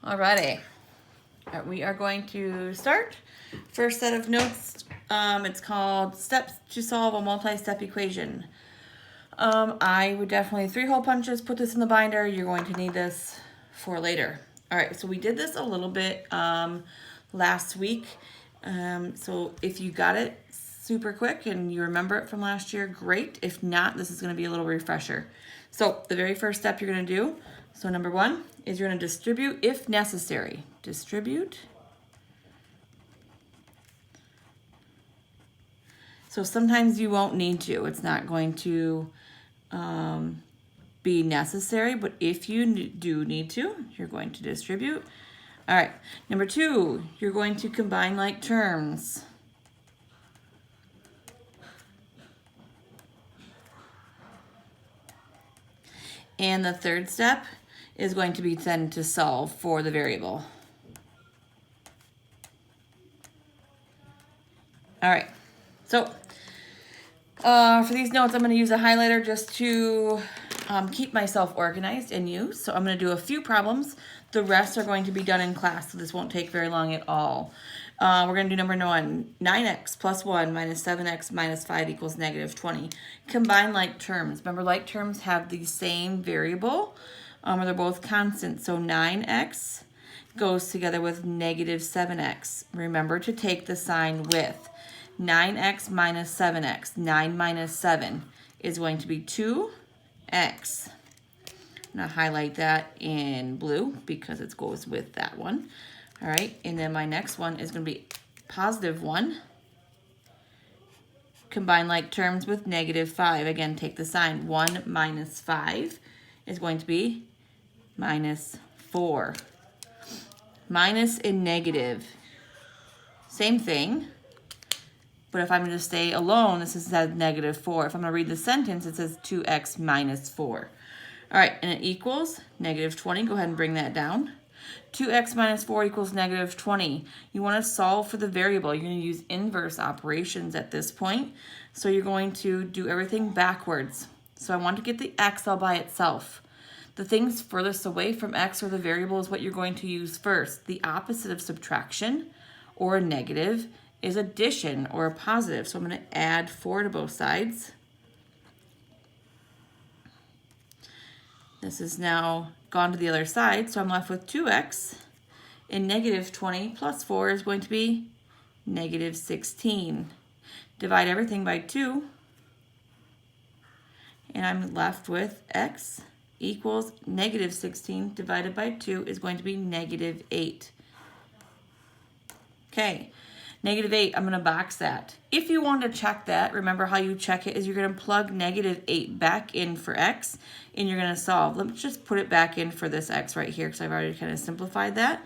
Alrighty, we are going to start. First set of notes, it's called Steps to Solve a Multi-Step Equation. I would definitely 3-hole punches, put this in the binder. You're going to need this for later. All right, so we did this a little bit last week. So if you got it super quick and you remember it from last year, great. If not, this is going to be a little refresher. So the very first step you're going to do, so number 1 is you're going to distribute if necessary. Distribute. So sometimes you won't need to. It's not going to be necessary, but if you do need to, you're going to distribute. All right, number 2, you're going to combine like terms. And the third step is going to be then to solve for the variable. All right, so for these notes, I'm going to use a highlighter just to keep myself organized and use. So I'm going to do a few problems. The rest are going to be done in class, so this won't take very long at all. We're going to do number 1, 9x plus 1 minus 7x minus 5 equals negative 20. Combine like terms. Remember, like terms have the same variable, or they're both constant. So 9x goes together with negative 7x. Remember to take the sign with. 9x minus 7x. 9 minus 7 is going to be 2x. I'm going to highlight that in blue because it goes with that one. All right, and then my next one is going to be positive 1. Combine like terms with negative 5. Again, take the sign. 1 minus 5 is going to be minus 4. Minus and negative, same thing. But if I'm going to stay alone, this says negative 4. If I'm going to read the sentence, it says 2x minus 4. All right, and it equals negative 20. Go ahead and bring that down. 2x minus 4 equals negative 20. You want to solve for the variable. You're going to use inverse operations at this point. So you're going to do everything backwards. So I want to get the x all by itself. The things furthest away from x or the variable is what you're going to use first. The opposite of subtraction or a negative is addition or a positive. So I'm going to add 4 to both sides. This is now gone to the other side, so I'm left with 2x, and negative 20 plus 4 is going to be negative 16. Divide everything by 2, and I'm left with x equals negative 16 divided by 2 is going to be negative 8. Okay, negative 8, I'm going to box that. If you want to check that, remember how you check it is you're going to plug negative 8 back in for x, and you're going to solve. Let me just put it back in for this x right here because I've already kind of simplified that.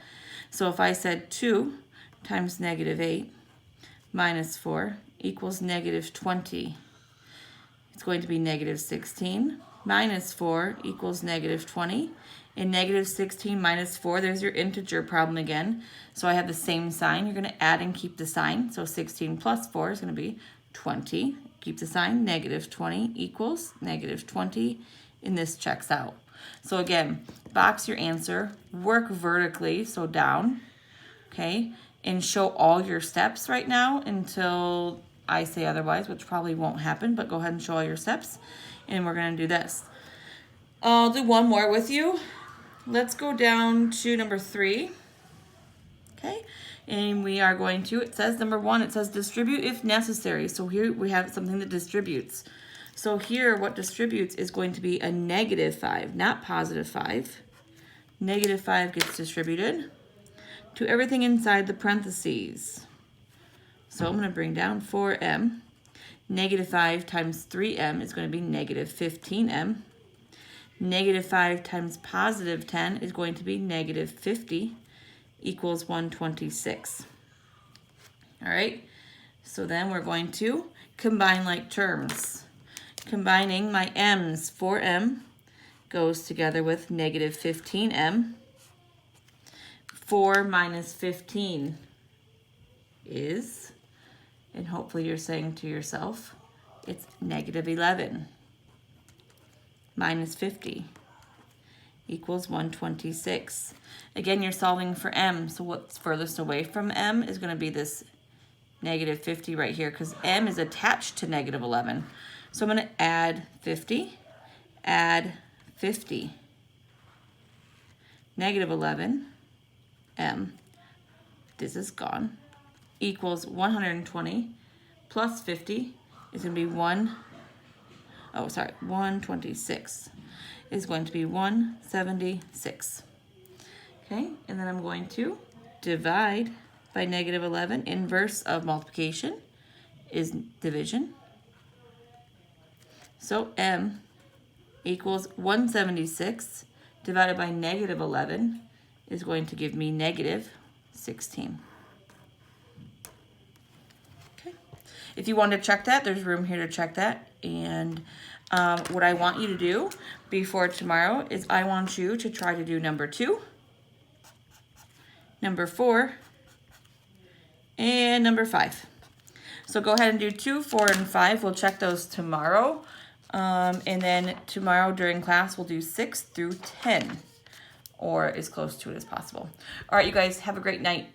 So if I said 2 times negative 8 minus 4 equals negative 20, it's going to be negative 16 minus 4 equals negative 20. And negative 16 minus 4, there's your integer problem again. So I have the same sign. You're going to add and keep the sign. So 16 plus 4 is going to be 20. Keep the sign. Negative 20 equals negative 20. And this checks out. So again, box your answer. Work vertically, so down. Okay? And show all your steps right now until I say otherwise, which probably won't happen. But go ahead and show all your steps. And we're going to do this. I'll do one more with you. Let's go down to number 3. Okay, and we are going to, it says number 1, it says distribute if necessary. So here we have something that distributes. So here what distributes is going to be a negative 5, not positive 5. Negative 5 gets distributed to everything inside the parentheses. So I'm going to bring down 4m. Negative 5 times 3m is going to be negative 15m. Negative 5 times positive 10 is going to be negative 50 equals 126. All right, so then we're going to combine like terms. Combining my m's, 4m goes together with negative 15m. 4 minus 15 is, and hopefully you're saying to yourself, it's negative 11. Minus 50 equals 126. Again, you're solving for m, so what's furthest away from m is going to be this negative 50 right here, because m is attached to negative 11. So I'm going to add 50, add 50, negative 11, m, this is gone, equals 120 plus 50 is going to be 126 is going to be 176. Okay, and then I'm going to divide by negative 11. Inverse of multiplication is division. So m equals 176 divided by negative 11 is going to give me negative 16. Okay, if you want to check that, there's room here to check that. And what I want you to do before tomorrow is I want you to try to do number 2, number 4, and number 5. So go ahead and do 2, 4, and 5. We'll check those tomorrow. And then tomorrow during class, we'll do 6 through 10, or as close to it as possible. All right, you guys, have a great night.